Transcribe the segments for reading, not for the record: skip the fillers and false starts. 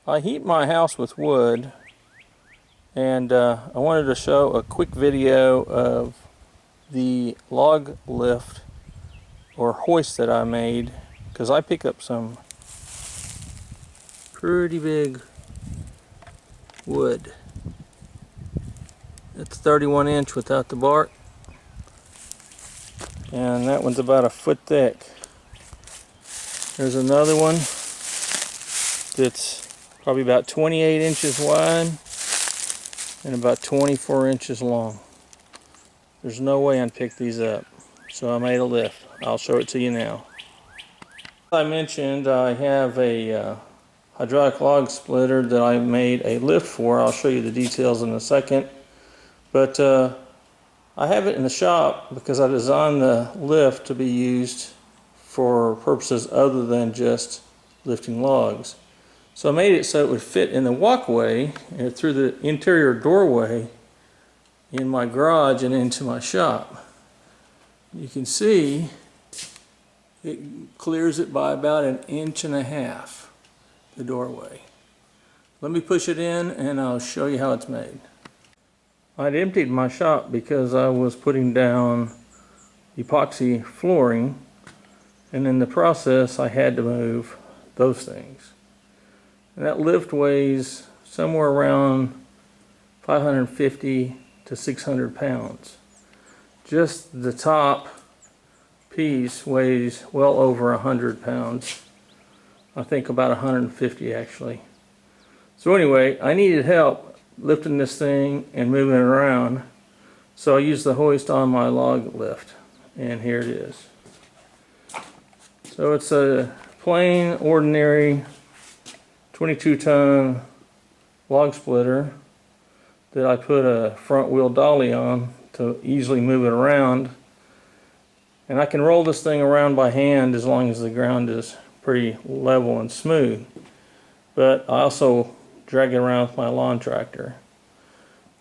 I heat my house with wood, and I wanted to show a quick video of the log lift or hoist that I made, because I pick up some pretty big wood. It's 31 inch without the bark, and that one's about a foot thick. There's another one that's probably about 28 inches wide and about 24 inches long. There's no way I'd pick these up, so I made a lift. I'll show it to you now. As I mentioned, I have a hydraulic log splitter that I made a lift for. I'll show you the details in a second. But I have it in the shop because I designed the lift to be used for purposes other than just lifting logs. So I made it so it would fit in the walkway and through the interior doorway in my garage and into my shop. You can see it clears it by about 1.5 inches, the doorway. Let me push it in and I'll show you how it's made. I'd emptied my shop because I was putting down epoxy flooring, and in the process I had to move those things. And that lift weighs somewhere around 550 to 600 pounds. Just the top piece weighs well over 100 pounds. I think about 150 actually. So anyway, I needed help lifting this thing and moving it around, so I used the hoist on my log lift, and here it is. So it's a plain, ordinary 22-ton log splitter that I put a front wheel dolly on to easily move it around, and I can roll this thing around by hand as long as the ground is pretty level and smooth. But I also drag it around with my lawn tractor.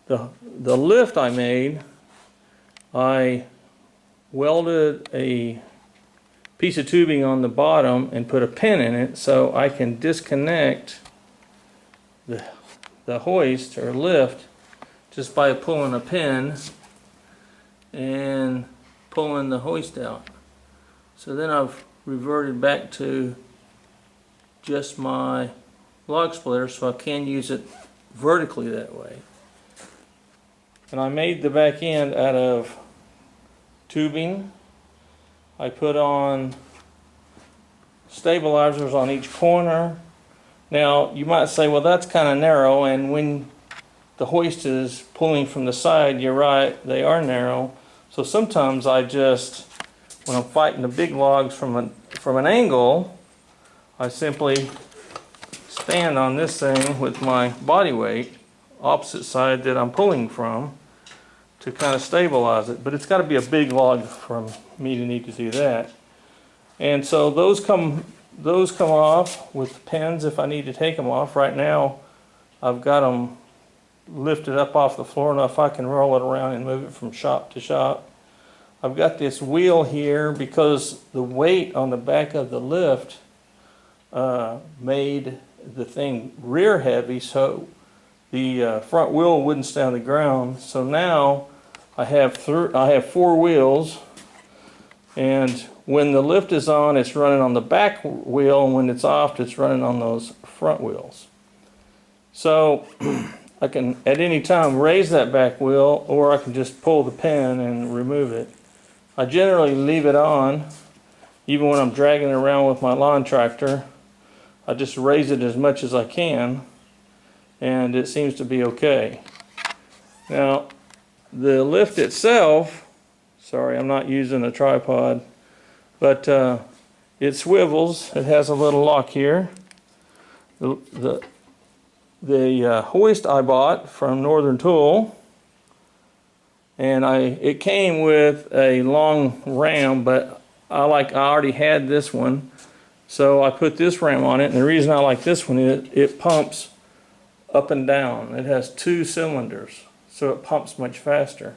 The lift I made, I welded a piece of tubing on the bottom and put a pin in it so I can disconnect the hoist or lift just by pulling a pin and pulling the hoist out. So then I've reverted back to just my log splitter, so I can use it vertically that way. And I made the back end out of tubing. I put on stabilizers on each corner. Now you might say, well, that's kind of narrow, and when the hoist is pulling from the side, you're right, they are narrow. So sometimes I just, when I'm fighting the big logs from an angle, I simply stand on this thing with my body weight, opposite side that I'm pulling from, to kind of stabilize it. But it's got to be a big log for me to need to do that. And so those come off with pins if I need to take them off. Right now I've got them lifted up off the floor enough I can roll it around and move it from shop to shop. I've got this wheel here because the weight on the back of the lift made the thing rear heavy, so the front wheel wouldn't stay on the ground. So now I have 4 wheels, and when the lift is on, it's running on the back wheel, and when it's off, it's running on those front wheels. So I can at any time raise that back wheel, or I can just pull the pin and remove it. I generally leave it on even when I'm dragging it around with my lawn tractor. I just raise it as much as I can, and it seems to be okay. Now the lift itself, sorry I'm not using a tripod, but it swivels. It has a little lock here. The hoist I bought from Northern Tool, and it came with a long ram, but I already had this one, so I put this ram on it. And the reason I like this one is it pumps up and down. It has 2 cylinders, so it pumps much faster.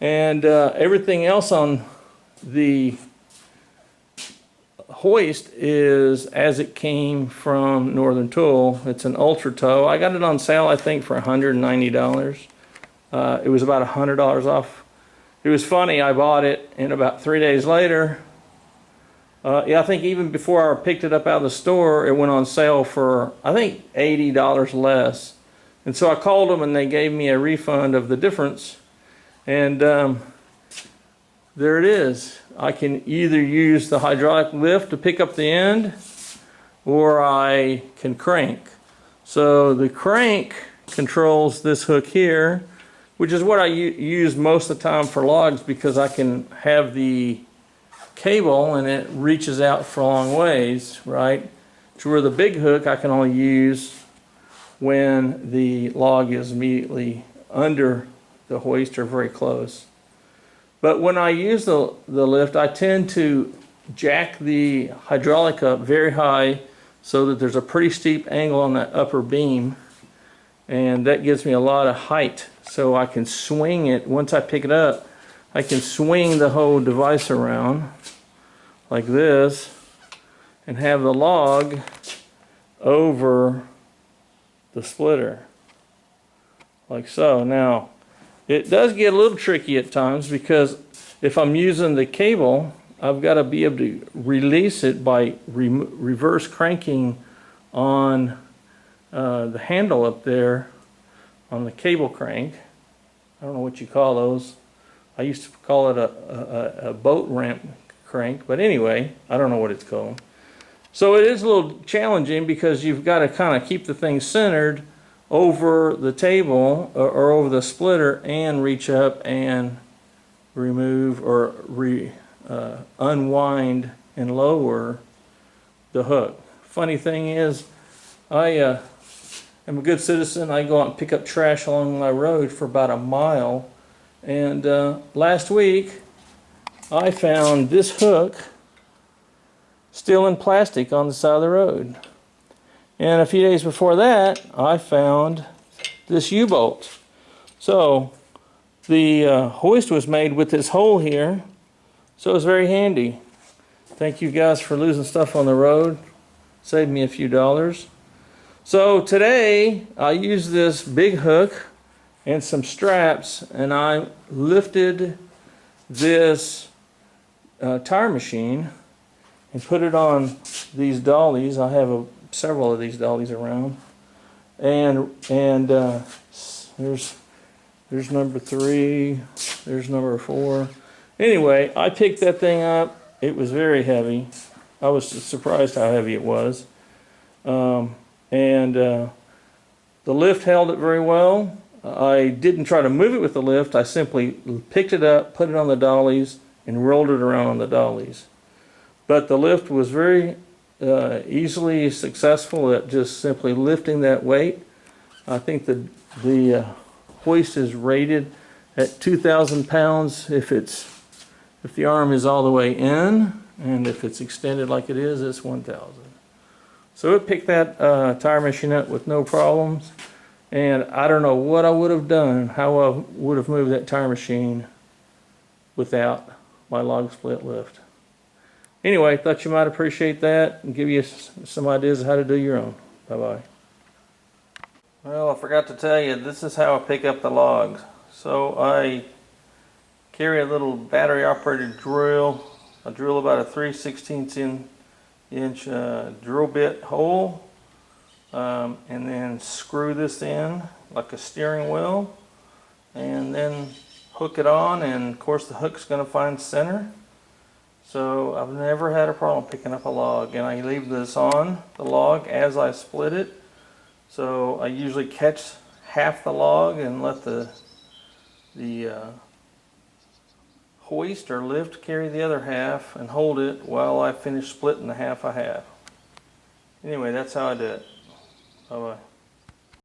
And everything else on the hoist is as it came from Northern Tool. It's an ultra tow. I got it on sale, I think, for $190. It was about $100 off. It was funny, I bought it, and about 3 days later, yeah, I think even before I picked it up out of the store, it went on sale for, I think, $80 less. And so I called them and they gave me a refund of the difference. And there it is. I can either use the hydraulic lift to pick up the end, or I can crank. So the crank controls this hook here, which is what I use most of the time for logs, because I can have the cable and it reaches out for a long ways, right? To where the big hook I can only use when the log is immediately under the hoist or very close. But when I use the lift, I tend to jack the hydraulic up very high so that there's a pretty steep angle on that upper beam, and that gives me a lot of height, so I can swing it. Once I pick it up, I can swing the whole device around like this and have the log over the splitter like so. Now it does get a little tricky at times, because if I'm using the cable, I've got to be able to release it by reverse cranking on the handle up there on the cable crank. I don't know what you call those. I used to call it a boat ramp crank, but anyway, I don't know what it's called. So it is a little challenging, because you've got to kind of keep the thing centered over the table or over the splitter and reach up and remove or unwind and lower the hook. Funny thing is, I am a good citizen. I go out and pick up trash along my road for about a mile, and last week I found this hook still in plastic on the side of the road. And a few days before that, I found this U-bolt. So the hoist was made with this hole here, so it was very handy. Thank you guys for losing stuff on the road. Saved me a few dollars. So today I used this big hook and some straps, and I lifted this tire machine and put it on these dollies. I have several of these dollies around, and there's number 3, there's number 4. Anyway, I picked that thing up. It was very heavy. I was surprised how heavy it was, and the lift held it very well. I didn't try to move it with the lift. I simply picked it up, put it on the dollies, and rolled it around on the dollies. But the lift was very easily successful at just simply lifting that weight. I think the hoist is rated at 2,000 pounds if the arm is all the way in, and if it's extended like it is, it's 1,000. So it picked that tire machine up with no problems, and I don't know what I would have done, how I would have moved that tire machine without my log split lift. Anyway, thought you might appreciate that and give you some ideas of how to do your own. Bye-bye. Well, I forgot to tell you, this is how I pick up the logs. So I carry a little battery operated drill. I drill about a 3/16 inch drill bit hole, and then screw this in like a steering wheel, and then hook it on, and of course the hook's going to find center. So I've never had a problem picking up a log, and I leave this on the log as I split it. So I usually catch half the log and let the hoist or lift carry the other half and hold it while I finish splitting the half I have. Anyway, that's how I do it. Bye bye.